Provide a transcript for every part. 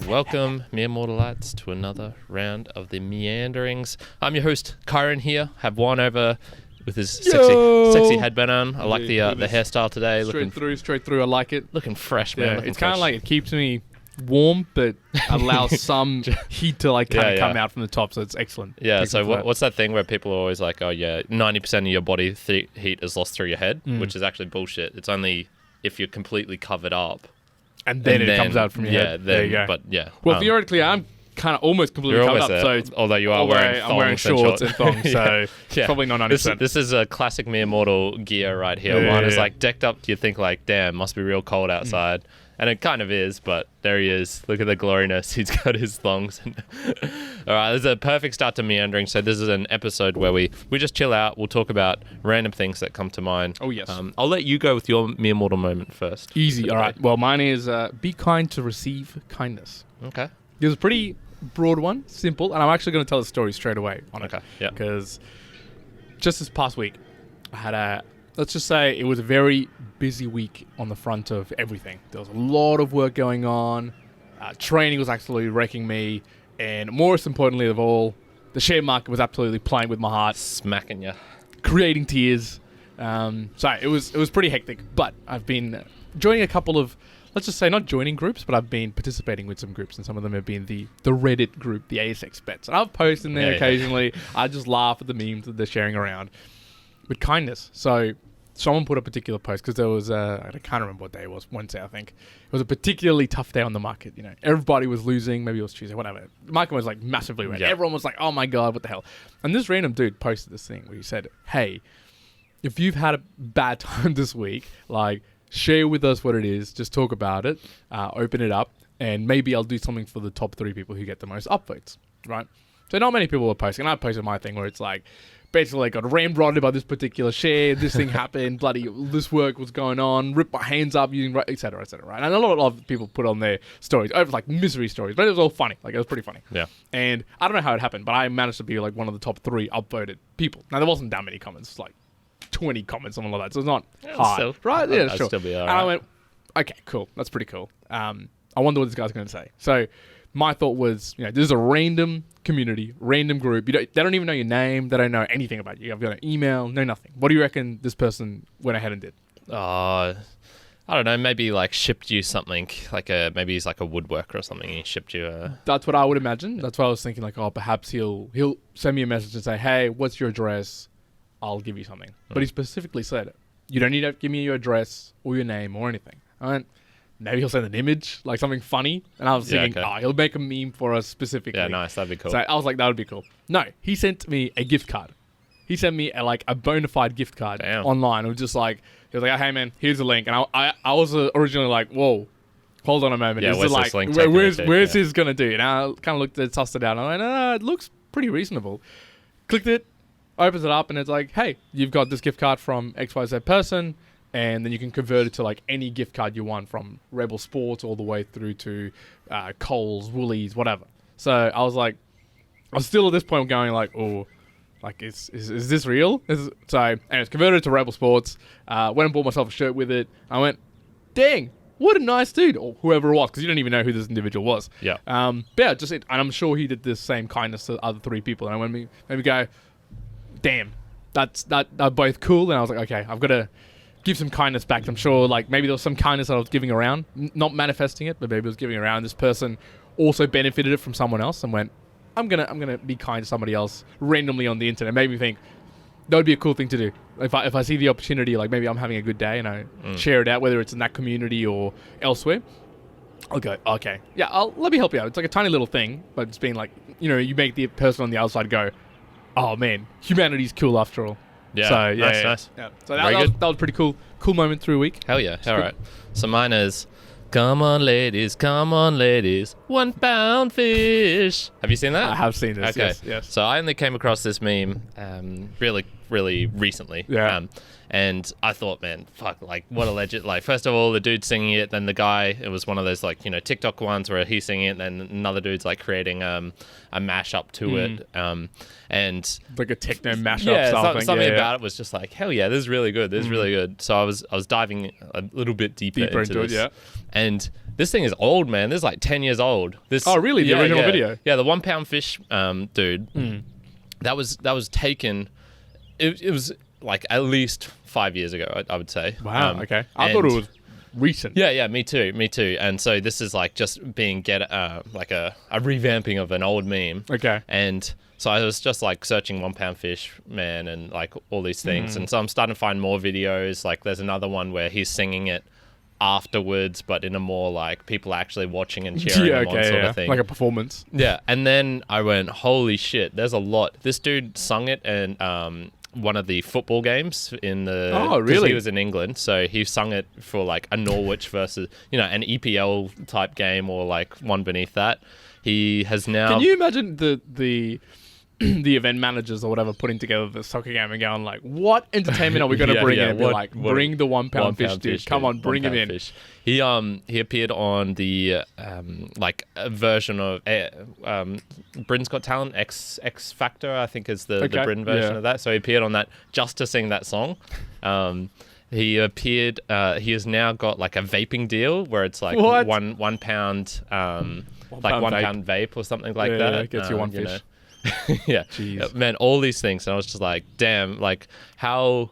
Welcome, mere mortalites, to another round of the Meanderings. I'm your host, Kyron here. Have Juan over with his sexy headband on. I like the hairstyle today. Straight through. I like it. Looking fresh, man. Yeah, it's kind of like it keeps me warm, but allows some heat to come out from the top, so it's excellent. Yeah, so what's that thing where people are always like, oh yeah, 90% of your body heat is lost through your head, which is actually bullshit. It's only if you're completely covered up. And then it comes out from your head. There you go. But yeah. Well, theoretically, I'm kind of almost completely covered up. So although you are wearing shorts and thongs, so probably not 90%. This is a classic mere mortal gear right here. One is like decked up. You think like, damn, must be real cold outside. And it kind of is, but there he is. Look at the gloriness. He's got his thongs. All right, this is a perfect start to Meandering. So this is an episode where we just chill out. We'll talk about random things that come to mind. Oh, yes. I'll let you go with your mere mortal moment first. Easy. All right. Well, mine is be kind to receive kindness. Okay. It was a pretty broad one, simple, and I'm actually going to tell the story straight away on it. Okay, yeah. Because just this past week, I had let's just say it was a very busy week on the front of everything. There was a lot of work going on. Training was absolutely wrecking me. And most importantly of all, the share market was absolutely playing with my heart. Smacking you. Creating tears. So it was pretty hectic. But I've been joining a couple of, let's just say not joining groups, but I've been participating with some groups. And some of them have been the Reddit group, the ASX bets. And I've posted in there occasionally. I just laugh at the memes that they're sharing around. With kindness. So someone put a particular post because there was I can't remember what day it was, Wednesday I think. It was a particularly tough day on the market. You know, everybody was losing. Maybe it was Tuesday, whatever. The market was like massively red. Yep. Everyone was like, "Oh my god, what the hell?" And this random dude posted this thing where he said, "Hey, if you've had a bad time this week, like share with us what it is. Just talk about it. Open it up, and maybe I'll do something for the top 3 people who get the most upvotes." Right. So not many people were posting. And I posted my thing where it's like, basically, I got ramrodded by this particular share. This thing happened. Bloody, this work was going on. Ripped my hands up using, etc., right? And a lot of people put on their stories, over like misery stories, but it was all funny. Like, it was pretty funny. Yeah. And I don't know how it happened, but I managed to be like one of the top 3 upvoted people. Now, there wasn't that many comments, like 20 comments, something like that. So it's not hard, still, right? Yeah, I'd sure. Still be all right. And I went, okay, cool. That's pretty cool. I wonder what this guy's going to say. So my thought was, you know, this is a random community, random group. They don't even know your name. They don't know anything about you. I've got an email, no nothing. What do you reckon this person went ahead and did? I don't know. Maybe like shipped you something. Maybe he's like a woodworker or something. He shipped you a... That's what I would imagine. That's what I was thinking. Like, oh, perhaps he'll send me a message and say, "Hey, what's your address? I'll give you something." But he specifically said, "You don't need to give me your address or your name or anything." I went, maybe he'll send an image, like something funny. And I was thinking, he'll make a meme for us specifically. Yeah, nice. That'd be cool. So I was like, that would be cool. No, he sent me a gift card. He sent me a bona fide gift card online. It was just like, he was like, "Oh, hey man, here's the link." And I was originally like, whoa, hold on a moment. Yeah, where's this link where's this going to do? And I kind of looked at it, sussed it out. And I went, it looks pretty reasonable. Clicked it, opens it up, and it's like, hey, you've got this gift card from XYZ person. And then you can convert it to like any gift card you want, from Rebel Sports all the way through to Coles, Woolies, whatever. So I was still at this point going like, oh, like is this real? So anyways, converted it to Rebel Sports. Went and bought myself a shirt with it. I went, dang, what a nice dude, or whoever it was, because you don't even know who this individual was. Yeah. But yeah, and I'm sure he did the same kindness to the other 3 people. And I went, maybe go, damn, they're both cool. And I was like, okay, I've got to give some kindness back. I'm sure like maybe there was some kindness that I was giving around, not manifesting it, but maybe I was giving around. This person also benefited it from someone else and went, I'm gonna be kind to somebody else randomly on the internet. Made me think that would be a cool thing to do. If I see the opportunity, like maybe I'm having a good day and I share it out, whether it's in that community or elsewhere, I'll go, okay, yeah, let me help you out. It's like a tiny little thing, but it's being like, you know, you make the person on the outside go, oh man, humanity's cool after all. Yeah, so, nice. Yeah. So that was pretty cool moment through a week. Hell yeah. All right. So mine is, come on ladies, 1 pound fish. Have you seen that? I have seen this, okay. yes. So I only came across this meme really really recently. Yeah. And I thought, man, fuck, like, what a legend. Like, first of all, the dude singing it, then the guy, it was one of those, like, you know, TikTok ones where he's singing it, then another dude's, like, creating a mashup to it. And like a techno mashup. yeah, something about it was just like, hell yeah, this is really good. This is really good. So I was diving a little bit deeper into this. it, And this thing is old, man. This is like 10 years old. This, Oh, really? The original video? Yeah, the 1 pound fish dude. That was taken. It was like at least 5 years ago, I would say. Wow. Okay. I thought it was recent. Yeah, me too. And so this is like just being like a revamping of an old meme. Okay. And so I was just like searching 1 pound fish, man, and like all these things. And so I'm starting to find more videos. Like there's another one where he's singing it afterwards, but in a more like people actually watching and cheering him on sort of thing. Like a performance. Yeah. And then I went, holy shit, there's a lot. This dude sung it and one of the football games in the... Oh, really? He was in England, so he sung it for like a Norwich versus, you know, an EPL type game or like one beneath that. He has now... Can you imagine the event managers or whatever putting together the soccer game and going like, what entertainment are we going to bring in? And be like, bring the 1 pound fish, dude. Come on, bring him in. Fish. He appeared on the like a version of Britain's Got Talent, X Factor, I think is the Britain version of that. So he appeared on that just to sing that song. He appeared. He has now got like a vaping deal where it's like What? one pound, like 1 pound vape or something like that. Yeah, gets you one fish. Know. Yeah. Jeez. Man, all these things, and I was just like, damn, like how.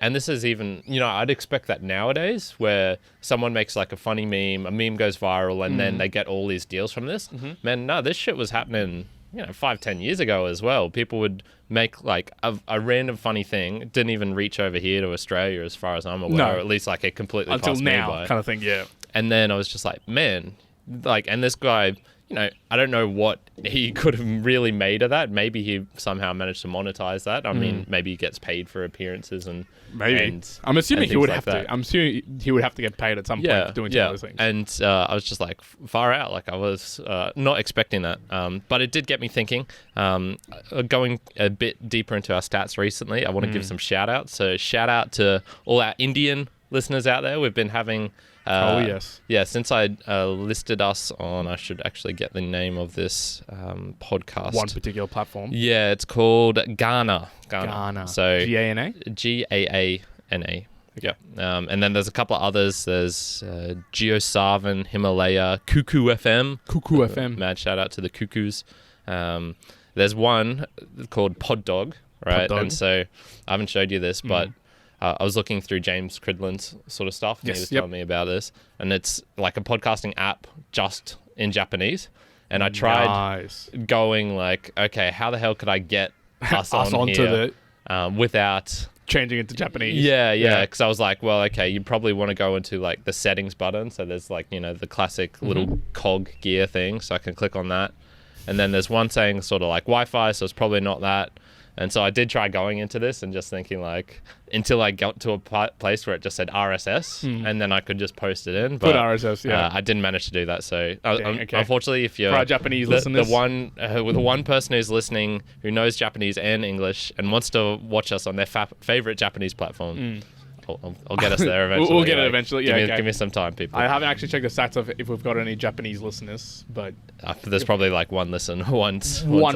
And this is even, you know, I'd expect that nowadays where someone makes like a funny meme, a meme goes viral, and then they get all these deals from this. Man, no, this shit was happening, you know, 5-10 years ago as well. People would make like a random funny thing. It didn't even reach over here to Australia as far as I'm aware, or at least like it completely Until passed now, me by. kind of thing, yeah. And then I was just like, man, like, and this guy, you know, I don't know what he could have really made of that. Maybe he somehow managed to monetize that. I mean, maybe he gets paid for appearances and maybe. And, I'm assuming he would have that. to. I'm assuming he would have to get paid at some point for doing some of those things. And I was just like far out. Like I was not expecting that. But it did get me thinking. Going a bit deeper into our stats recently, I want to give some shout outs. So shout out to all our Indian listeners out there. We've been having... oh, yes. Yeah, since I listed us on, I should actually get the name of this podcast. One particular platform. Yeah, it's called Ghana. So G-A-N-A? G-A-A-N-A. Yeah. And then there's a couple of others. There's GeoSarvan, Himalaya, Cuckoo FM. Cuckoo FM. Mad shout out to the Cuckoos. There's one called Pod Dog, right? Pod Dog. And so I haven't showed you this, but... I was looking through James Cridland's sort of stuff, and he was telling me about this. And it's like a podcasting app just in Japanese. And I tried going like, okay, how the hell could I get us on here without... changing it to Japanese. Yeah. Because I was like, well, okay, you probably want to go into like the settings button. So there's like, you know, the classic little cog gear thing. So I can click on that. And then there's one saying sort of like Wi-Fi. So it's probably not that. And so I did try going into this and just thinking like, until I got to a place where it just said RSS and then I could just post it in. But put RSS, yeah. I didn't manage to do that. So okay. Unfortunately, if you're for our Japanese listeners, the one person who's listening who knows Japanese and English and wants to watch us on their favorite Japanese platform, I'll get us there eventually. We'll get it eventually. Yeah, give me some time, people. I haven't actually checked the stats of if we've got any Japanese listeners, but there's probably like one listen one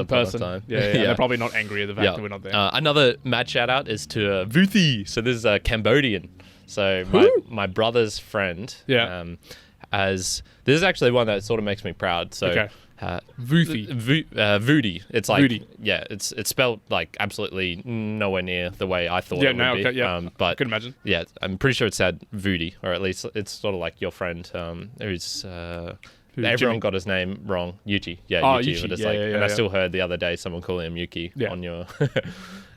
person. Time. Yeah. They're probably not angry at the fact that we're not there. Another mad shout out is to Vuthi. So this is Cambodian. So my brother's friend. Yeah. This is actually one that sort of makes me proud. So. Okay. Vudi. It's like Vudi. Yeah, it's spelled like absolutely nowhere near the way I thought it would be. Yeah. But I could imagine. Yeah, I'm pretty sure it said Vudi, or at least it's sort of like your friend who's everyone Jimmy? got his name wrong. Yuki. Yeah, Yuki. But it's I still heard the other day someone calling him Yuki on your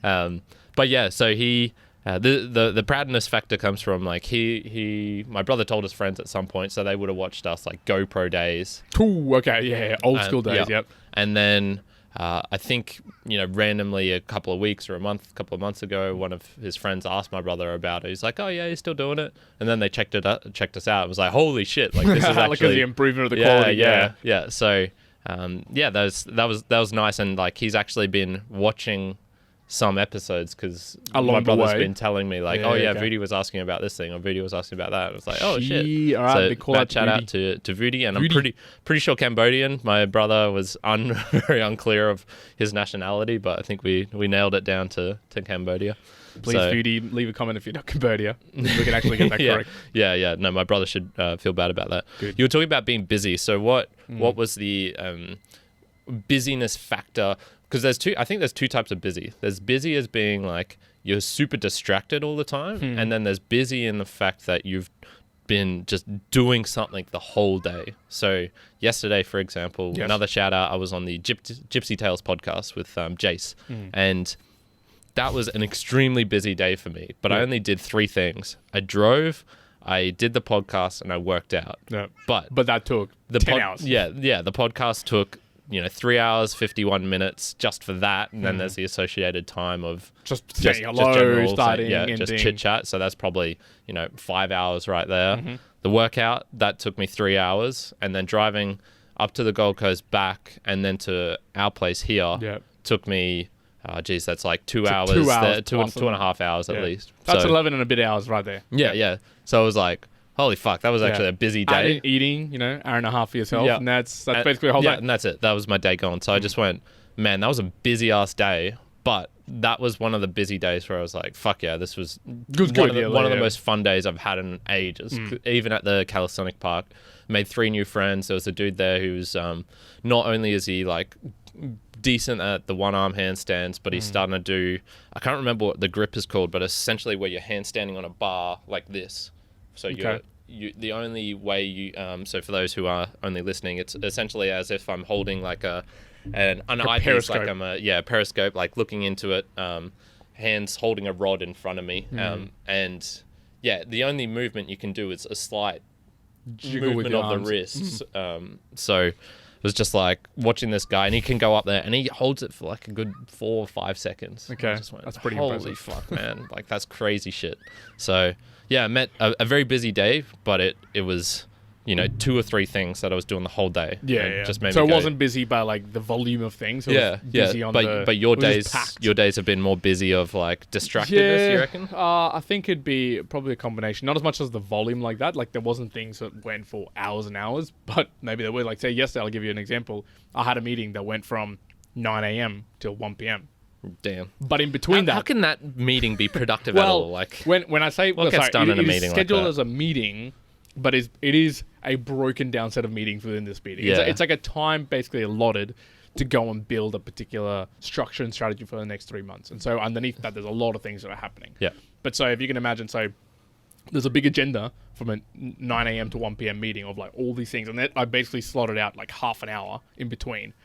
but yeah, so he the proudness factor comes from like my brother told his friends at some point, so they would have watched us like GoPro days. Ooh, okay, yeah, old school days, yep. And then I think, you know, randomly a couple of weeks or a couple of months ago, one of his friends asked my brother about it. He's like, "Oh yeah, he's still doing it." And then they checked us out. It was like, "Holy shit!" Like this is actually like the improvement of the quality. Yeah. So that was nice, and like he's actually been watching some episodes because Along my the brother's way. been telling me like, Yeah, oh yeah, okay. Vudi was asking about this thing, or Vudi was asking about that. I was like, oh shit. All right, So big call mad out to shout Vudi. out to Vudi, and Vudi. I'm pretty sure Cambodian. My brother was very unclear of his nationality, but I think we nailed it down to Cambodia. Please, So- Vudi, leave a comment if you're not Cambodia. We can actually get that correct. Yeah. No, my brother should feel bad about that. Good. You were talking about being busy. So what was the busyness factor? Because I think there's two types of busy. There's busy as being like you're super distracted all the time, and then there's busy in the fact that you've been just doing something the whole day. So yesterday, for example, Yes. another shout out, I was on the Gypsy Tales podcast with Jace, and that was an extremely busy day for me, but I only did 3 things. I drove, I did the podcast, and I worked out. No. But But that took the 10 hours. Yeah, the podcast took 3 hours 51 minutes just for that, and then there's the associated time of Just saying hello, general, starting, just ending. chit chat. So that's probably 5 hours right there. Mm-hmm. The workout that took me 3 hours, and then driving up to the Gold Coast back, and then to our place here Yeah. took me. Oh, geez, that's like 2 So hours. 2 hours There, two plus and a half hours at Yeah. least. That's So, 11 and a bit hours right there. yeah. So I was like, holy fuck, that was actually a busy day. Add in eating, hour and a half for yourself, Yeah. and that's basically a whole yeah, day. and that's it. That was my day gone. So I just went, man, that was a busy ass day. But that was one of the busy days where I was like, fuck yeah, this was Good, one of the, yeah, one of the yeah. most fun days I've had in ages. Even at the Calisthenic Park, made 3 new friends. There was a dude there who's not only is he like decent at the one arm handstands, but he's starting to do, I can't remember what the grip is called, but essentially where you're handstanding on a bar like this. So Okay. you the only way you so for those who are only listening, it's essentially as if I'm holding like an eyepiece, periscope. like I'm a periscope, like looking into it, hands holding a rod in front of me, and the only movement you can do is a slight Jiggle with movement your of arms. the wrists. So it was just like watching this guy, and he can go up there and he holds it for like a good 4 or 5 seconds. Okay, I just went, that's pretty holy impressive. fuck, man! Like that's crazy shit. So yeah, I met a very busy day, but it was 2 or 3 things that I was doing the whole day. Yeah, and yeah. Just made So me it go, wasn't busy by like the volume of things. It yeah, was busy on but your it was just days packed. have been more busy of like distractedness. You reckon? I think it'd be probably a combination. Not as much as the volume like that. Like there wasn't things that went for hours and hours, but maybe there were. Like say yesterday, I'll give you an example. I had a meeting that went from 9 a.m. till 1 p.m. Damn. But in between How that, can that meeting be productive at all? Like when I say what gets done in a it is meeting like scheduled that? as a meeting, but it is a broken down set of meetings within this meeting. Yeah. It's like a time basically allotted to go and build a particular structure and strategy for the next 3 months. And so underneath that, there's a lot of things that are happening. Yeah. But so if you can imagine, so there's a big agenda from a 9 a.m. to 1 p.m. meeting of like all these things, and that I basically slotted out like half an hour in between.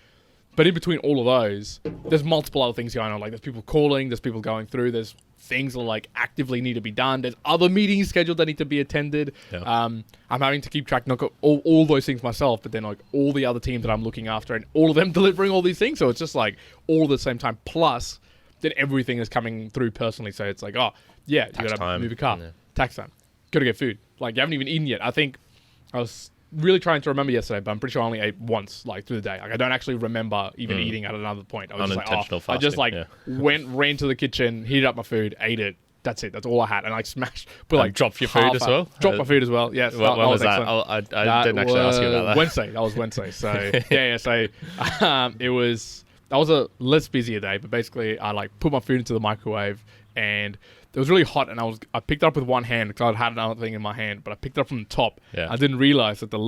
But in between all of those, there's multiple other things going on. Like there's people calling, there's people going through, there's things that like actively need to be done. There's other meetings scheduled that need to be attended. Yeah. I'm having to keep track, not all those things myself, but then like all the other teams that I'm looking after and all of them delivering all these things. So it's just like all at the same time. Plus, then everything is coming through personally. So it's like, oh yeah, you gotta time. move your car, Yeah. tax time, gotta get food. Like you haven't even eaten yet. I think I was really trying to remember yesterday, but I'm pretty sure I only ate once, like through the day. Like I don't actually remember even eating at another point. I was just like, Unintentional I just like fasting, ran to the kitchen, heated up my food, ate it. That's it. That's all I had, and I smashed. Put like dropped your food half as out- well? Dropped my food as well. Yes. when was that? excellent. I didn't actually ask you about that. Wednesday. That was Wednesday. So yeah. So it was. That was a less busier day, but basically I like put my food into the microwave, and it was really hot, and I picked it up with one hand because I had another thing in my hand, but I picked it up from the top. Yeah. I didn't realize that the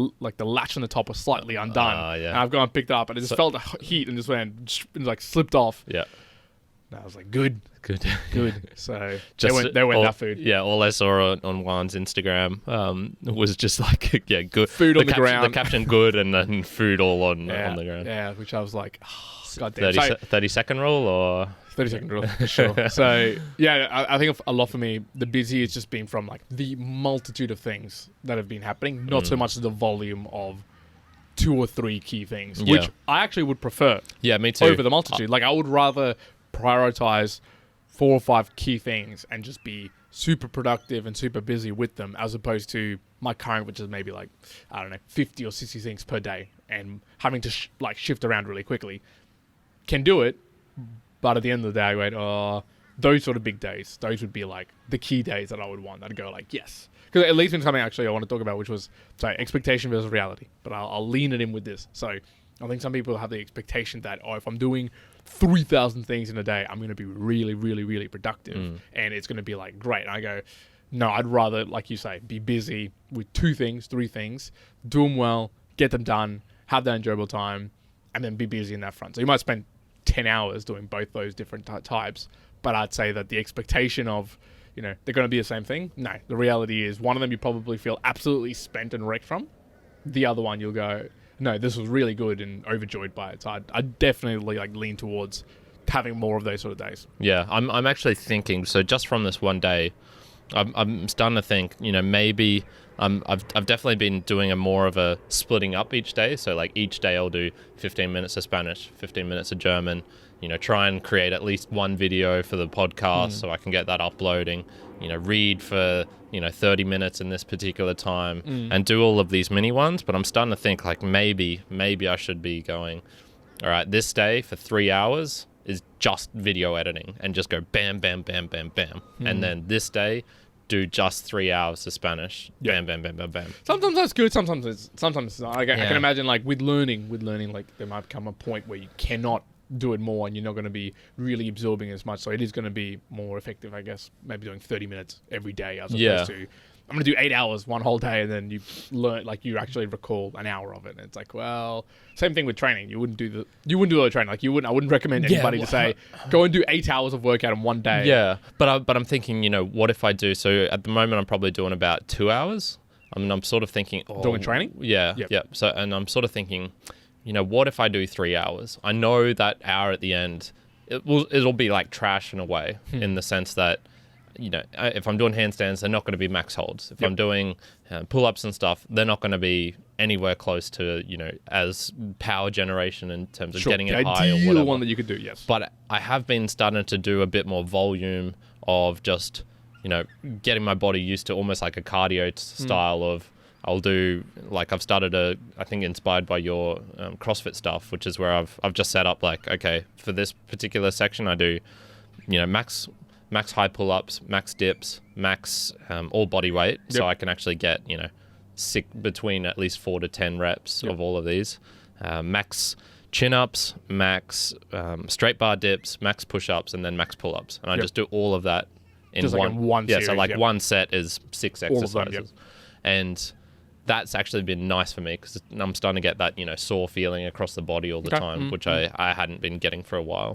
latch on the top was slightly undone. Yeah. And I've gone and picked it up, and it just felt the heat and just went and like slipped off. Yeah. And I was like, good. So Just they went all, that food. Yeah, all I saw on Juan's Instagram was just like good Food on the caption, ground. The caption good, and then food all on the ground. Yeah, which I was like, oh, God damn. 30-second rule or 30-second rule, for sure. So, yeah, I think a lot for me, the busy has just been from like the multitude of things that have been happening, not so much the volume of 2 or 3 key things, which I actually would prefer yeah, me too. over the multitude. Like, I would rather prioritize 4 or 5 key things and just be super productive and super busy with them, as opposed to my current, which is maybe like, I don't know, 50 or 60 things per day, and having to shift around really quickly. Can do it, But at the end of the day, I went, oh, those sort of big days, those would be like the key days that I would want. I'd go like, yes. Because it leads me to something actually I want to talk about, which was, sorry, expectation versus reality. But I'll lean it in with this. So I think some people have the expectation that, oh, if I'm doing 3,000 things in a day, I'm going to be really, really, really productive. And it's going to be like, great. And I go, no, I'd rather, like you say, be busy with 2 things, 3 things, do them well, get them done, have that enjoyable time, and then be busy in that front. So you might spend 10 hours doing both those different types, but I'd say that the expectation of, they're going to be the same thing. No, the reality is one of them you probably feel absolutely spent and wrecked from. The other one you'll go, no, this was really good and overjoyed by it. So I'd definitely like lean towards having more of those sort of days. Yeah, I'm actually thinking, so just from this one day, I'm starting to think, maybe I've definitely been doing more of a splitting up each day. So like each day I'll do 15 minutes of Spanish, 15 minutes of German, try and create at least one video for the podcast so I can get that uploading, read for, 30 minutes in this particular time and do all of these mini ones. But I'm starting to think like maybe I should be going, all right, this day for 3 hours is just video editing and just go bam, bam, bam, bam, bam. And then this day, do just 3 hours of Spanish. Bam, bam, bam, bam, bam. Sometimes that's good. Sometimes it's not. I can imagine like with learning, like there might come a point where you cannot do it more and you're not going to be really absorbing as much. So it is going to be more effective, I guess, maybe doing 30 minutes every day as opposed to I'm going to do 8 hours one whole day, and then you learn, like you actually recall an hour of it. And it's like, well, same thing with training. You wouldn't do a lot of training. Like I wouldn't recommend anybody to say, go and do 8 hours of workout in one day. Yeah. But I'm thinking, what if I do, so at the moment I'm probably doing about 2 hours. I mean, I'm sort of thinking, doing training? Yeah. Yep. Yeah. So, and I'm sort of thinking, what if I do 3 hours? I know that hour at the end, it'll be like trash in a way, in the sense that, if I'm doing handstands, they're not going to be max holds. If I'm doing pull-ups and stuff, they're not going to be anywhere close to, as power generation in terms of getting it high or whatever. The one that you could do, yes. But I have been starting to do a bit more volume of just, getting my body used to almost like a cardio style of, I'll do, like I've started I think inspired by your CrossFit stuff, which is where I've just set up like, okay, for this particular section, I do, max high pull-ups, max dips, max all body weight. Yep. So I can actually get, between at least 4 to 10 reps of all of these. Max chin-ups, max straight bar dips, max push-ups, and then max pull-ups. And I just do all of that in just one. Like in one series, so like one set is 6 exercises. All of them, And that's actually been nice for me because I'm starting to get that, sore feeling across the body all the time, which I hadn't been getting for a while.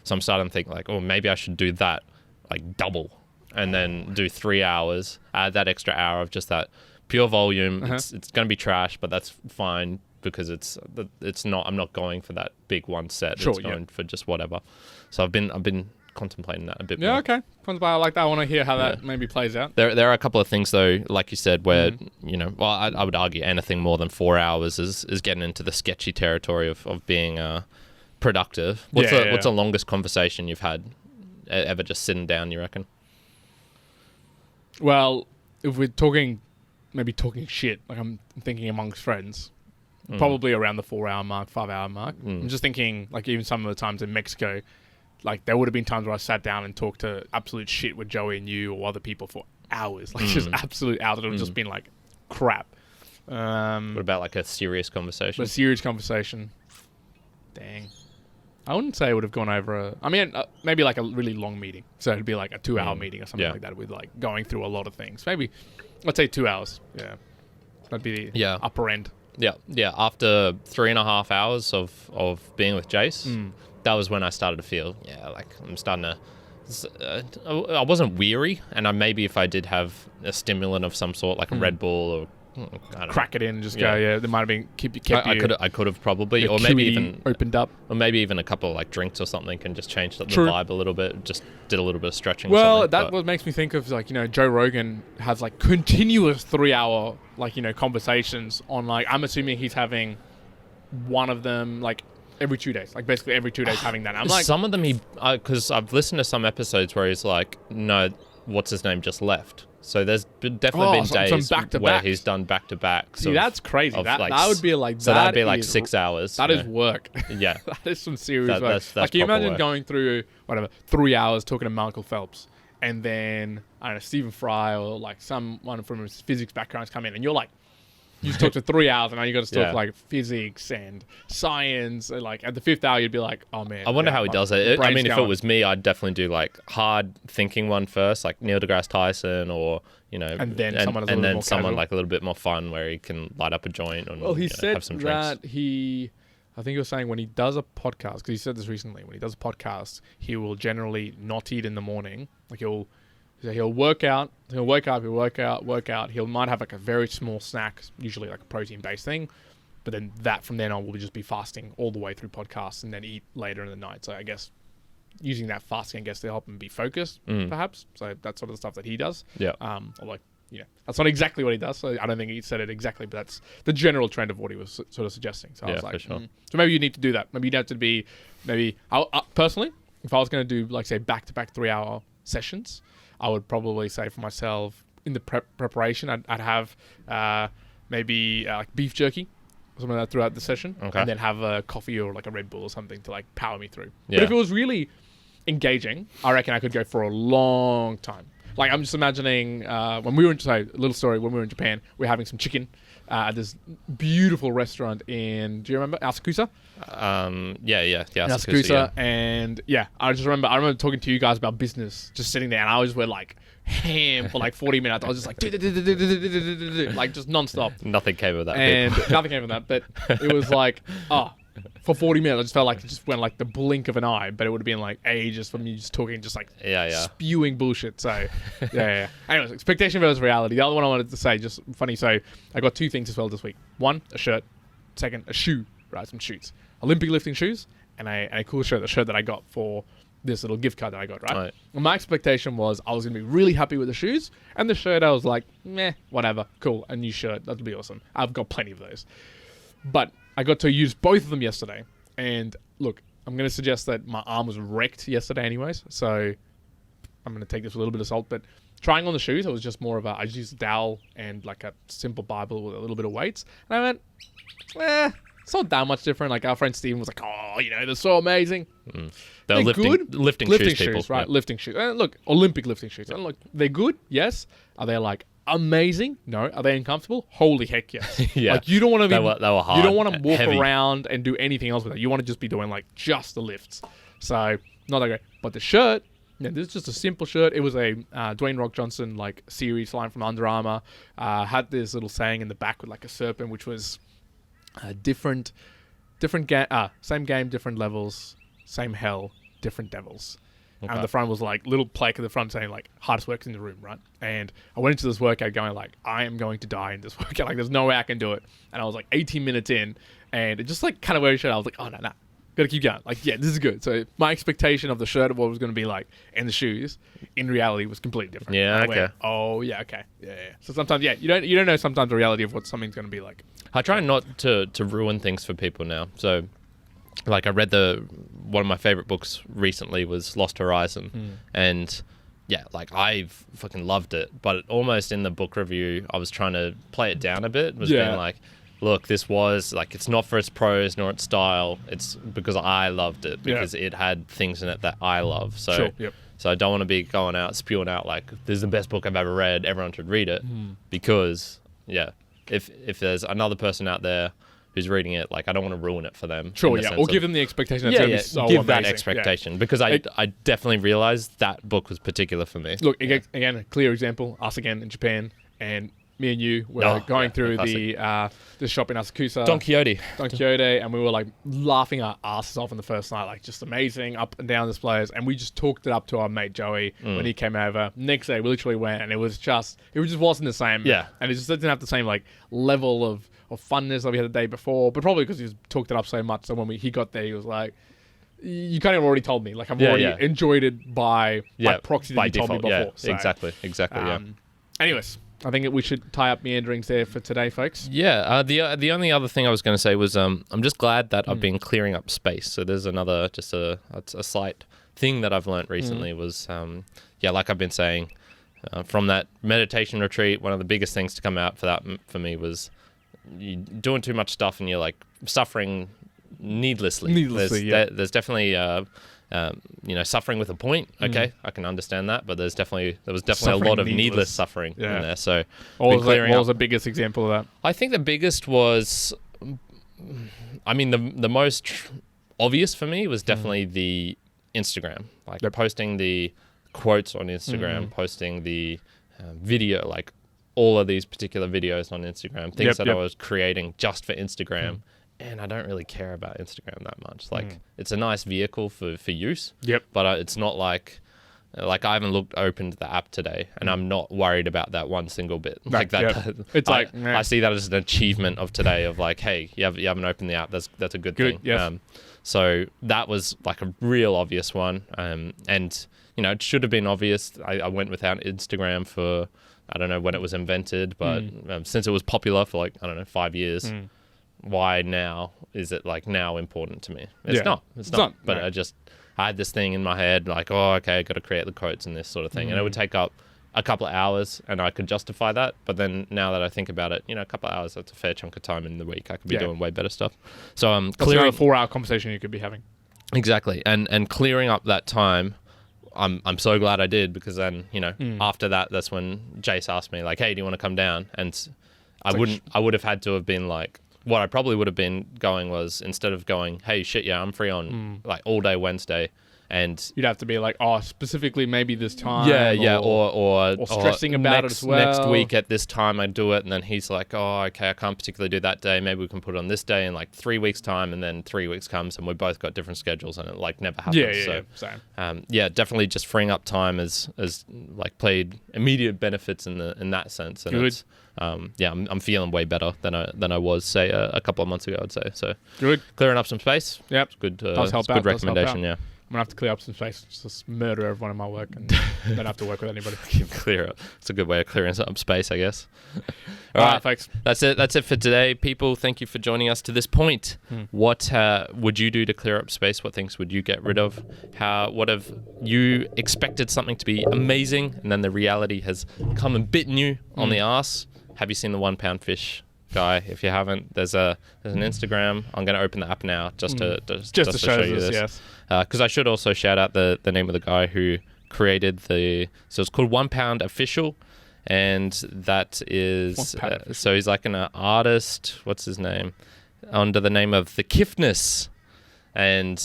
So I'm starting to think like, oh, maybe I should do that like double and then do 3 hours, add that extra hour of just that pure volume. It's going to be trash, but that's fine because I'm not going for that big one set. It's going for just whatever. So I've been contemplating that a bit more. Yeah, okay. I like that. I want to hear how that maybe plays out. There are a couple of things though, like you said, where, I would argue anything more than 4 hours is getting into the sketchy territory of being productive. What's the longest conversation you've had ever just sitting down, you reckon? Well, if we're talking shit, like I'm thinking amongst friends, probably around the 4 hour mark, 5 hour mark. I'm just thinking, like even some of the times in Mexico, like there would have been times where I sat down and talked to absolute shit with Joey and you or other people for hours, like just absolute hours. It would have just been like crap. What about like a serious conversation? A serious conversation. Dang. I wouldn't say it would have gone over maybe like a really long meeting. So it'd be like a 2 hour meeting or something like that with like going through a lot of things. Maybe, let's say 2 hours. Yeah. That'd be the upper end. Yeah. Yeah. After 3.5 hours of being with Jace, that was when I started to feel, like I'm starting to, I wasn't weary. And maybe if I did have a stimulant of some sort, like a Red Bull or crack it in and just go. There might have been I could have probably, or maybe even opened up, or maybe even a couple of like drinks or something can just change the vibe a little bit. Just did a little bit of stretching. Well, what makes me think of like Joe Rogan has like continuous 3 hour like conversations on like I'm assuming he's having one of them like every 2 days, like basically every 2 days having that. I'm like some of them because I've listened to some episodes where he's like, no, what's his name just left. So there's definitely been days where he's done back-to-backs. See, that's crazy. That would be like... So that'd be like 6 hours. That is work. Yeah. That is some serious work. That's like, can you imagine work. going through, 3 hours talking to Michael Phelps, and then, I don't know, Stephen Fry or like someone from his physics backgrounds come in, and you're like, you just talk for 3 hours, and now you got to talk like physics and science. And like at the 5th hour, you'd be like, "Oh man!" I wonder how he does it. I mean, if it was me, I'd definitely do like hard thinking one first, like Neil deGrasse Tyson, or and then someone like a little bit more fun, where he can light up a joint and he said have some drinks. That I think he was saying when he does a podcast, because he said this recently, when he does a podcast, he will generally not eat in the morning. Like he'll work out, he'll wake up, he'll work out. He might have like a very small snack, usually like a protein-based thing, but then that from then on will just be fasting all the way through podcasts and then eat later in the night. So I guess using that fasting, to help him be focused, perhaps. So that's sort of the stuff that he does. Yeah. Although, that's not exactly what he does. So I don't think he said it exactly, but that's the general trend of what he was sort of suggesting. So I was like, for sure. So maybe you need to do that. Maybe you'd have to be, personally, if I was going to do like say back-to-back 3-hour sessions, I would probably say for myself in the preparation, I'd have maybe like beef jerky or something like that throughout the session, and then have a coffee or like a Red Bull or something to like power me through. Yeah. But if it was really engaging, I reckon I could go for a long time. Like I'm just imagining when we were in Japan, we were having some chicken at this beautiful restaurant do you remember Asakusa? Asakusa. And I remember talking to you guys about business, just sitting there, and I was like ham for like 40 minutes. I was just like like just non-stop. Nothing came of that. And nothing came of that, but it was like, for 40 minutes, I just felt like it just went like the blink of an eye, but it would have been like ages from you just talking, just like spewing bullshit. So, Anyways, expectation versus reality. The other one I wanted to say, just funny. So, I got 2 things as well this week. One, a shirt. Second, a shoe. Right, some shoes. Olympic lifting shoes and a cool shirt. The shirt that I got for this little gift card that I got, right? And my expectation was I was going to be really happy with the shoes, and the shirt I was like, meh, whatever. Cool, a new shirt. That'll be awesome. I've got plenty of those. But I got to use both of them yesterday. And look, I'm going to suggest that my arm was wrecked yesterday anyways. So I'm going to take this with a little bit of salt. But trying on the shoes, it was just more of I just used a dowel and like a simple Bible with a little bit of weights. And I went, it's not that much different. Like our friend Steven was like, they're so amazing. They're lifting shoes, people. Right? Yeah. Lifting shoes. And look, Olympic lifting shoes. And look, they're good. Yes. Are they like amazing? No. Are they uncomfortable? Holy heck yes. Yeah. Like you don't want to be. They were hard. You don't want to walk heavy around and do anything else with it. You want to just be doing like just the lifts. So not that great. But the shirt. Yeah, this is just a simple shirt. It was a Dwayne Rock Johnson like series line from Under Armour. Had this little saying in the back with like a serpent, which was different game, same game, different levels, same hell, different devils. Okay. And the front was like little plaque at the front saying like hardest work in the room, right? And I went into this workout going like I am going to die in this workout. Like there's no way I can do it. And I was like 18 minutes in, and it just like kind of wearing shirt. I was like, oh no, gotta keep going. Like this is good. So my expectation of the shirt of what it was going to be like and the shoes in reality was completely different. Yeah. Okay. Went, oh yeah. Okay. Yeah. So sometimes you don't know sometimes the reality of what something's going to be like. I try not to ruin things for people now. So, like, I read one of my favorite books recently was Lost Horizon, and like I fucking loved it. But almost in the book review, I was trying to play it down a bit. Being like, look, this was like it's not for its prose nor its style. It's because I loved it because it had things in it that I love. So. Sure. Yep. So I don't want to be going out spewing out like this is the best book I've ever read. Everyone should read it because if there's another person out there who's reading it, like I don't want to ruin it for them. Sure, yeah. Or give them the expectation that's going to be so give amazing. That expectation because I definitely realized that book was particular for me. Look, again, a clear example, us again in Japan, and me and you were going through the shop in Asakusa. Don Quixote, and we were like laughing our asses off in the first night, like just amazing, up and down displays, and we just talked it up to our mate Joey when he came over. Next day, we literally went, and it just wasn't the same. Yeah. And it just didn't have the same like level of funness that we had the day before, but probably because he talked it up so much. So when he got there, he was like, you kind of already told me, like I've already enjoyed it by proxy that you told me before. Yeah, so, exactly. Anyways, I think we should tie up Meanderings there for today, folks. Yeah. The only other thing I was going to say was I'm just glad that I've been clearing up space. So there's another just a slight thing that I've learned recently was like I've been saying, from that meditation retreat, one of the biggest things to come out for me was you doing too much stuff and you're like suffering needlessly. There's definitely suffering with a point. Okay, I can understand that, but there was definitely suffering a lot of needless suffering in there. So what was the biggest example of that? I think the biggest was, I mean, the most obvious for me was definitely the Instagram, like posting the quotes on Instagram, posting the video, like all of these particular videos on Instagram, things that I was creating just for Instagram. And I don't really care about Instagram that much. Like, it's a nice vehicle for use. But it's not like I haven't opened the app today, and I'm not worried about that one single bit. Like that. It's I see that as an achievement of today. Of like, hey, you haven't opened the app. That's a good thing. Yes. So that was like a real obvious one. And it should have been obvious. I went without Instagram for, I don't know when it was invented, but since it was popular for like, I don't know, 5 years. Why now is it like now important to me? It's not. But no. I had this thing in my head like, oh, okay, I got to create the quotes and this sort of thing. And it would take up a couple of hours and I could justify that. But then now that I think about it, a couple of hours, that's a fair chunk of time in the week. I could be doing way better stuff. So I'm clearing a 4-hour conversation you could be having. Exactly. And clearing up that time, I'm so glad I did, because then, after that, that's when Jace asked me like, hey, do you want to come down? And I would have had to have been like, what I probably would have been going was, instead of going, hey, shit, yeah, I'm free on like all day Wednesday, and you'd have to be like, oh, specifically maybe this time. Or stressing about it as well. Next week at this time I do it, and then he's like, oh, okay, I can't particularly do that day. Maybe we can put it on this day in like 3 weeks time, and then 3 weeks comes and we both got different schedules, and it like never happens. Same. Definitely just freeing up time has like played immediate benefits in that sense. And good. I'm feeling way better than I was, say, a couple of months ago, I'd say. So good. Clearing up some space. Yep. It's good. Does help it's a good recommendation. Yeah. I'm going to have to clear up some space, just murder everyone in my work, and don't have to work with anybody. Clear up. It's a good way of clearing up space, I guess. All right, folks. That's it for today, people. Thank you for joining us to this point. What would you do to clear up space? What things would you get rid of? What have you expected something to be amazing, and then the reality has come and bitten you on the ass? Have you seen the 1 pound fish guy? If you haven't, there's an Instagram. I'm going to open the app now just to show you this. Yes. Because I should also shout out the name of the guy who created so it's called 1 Pound Official, and that is so he's like an artist. What's his name? Under the name of The Kiftness, and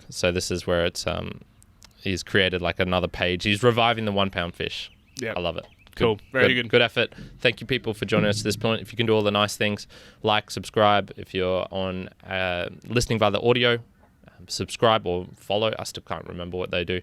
so this is where it's he's created like another page. He's reviving the 1 pound fish. Yeah, I love it. Cool. Very good. Good effort. Thank you, people, for joining us to this point. If you can do all the nice things, like, subscribe. If you're on listening via the audio, subscribe or follow. I still can't remember what they do.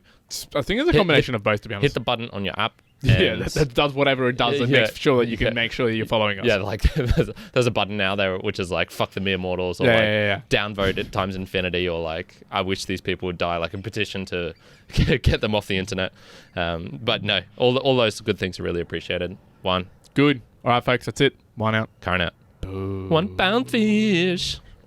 I think it's a combination of both, to be honest. Hit the button on your app. That does whatever it does and makes sure that you can make sure that you're following us. Yeah, like there's a button now there which is like fuck the mere mortals, or downvote at times infinity, or like I wish these people would die, like a petition to get them off the internet. But no, all those good things are really appreciated. One. Good. All right, folks, that's it. One out. Current out. Boom. 1 pound fish.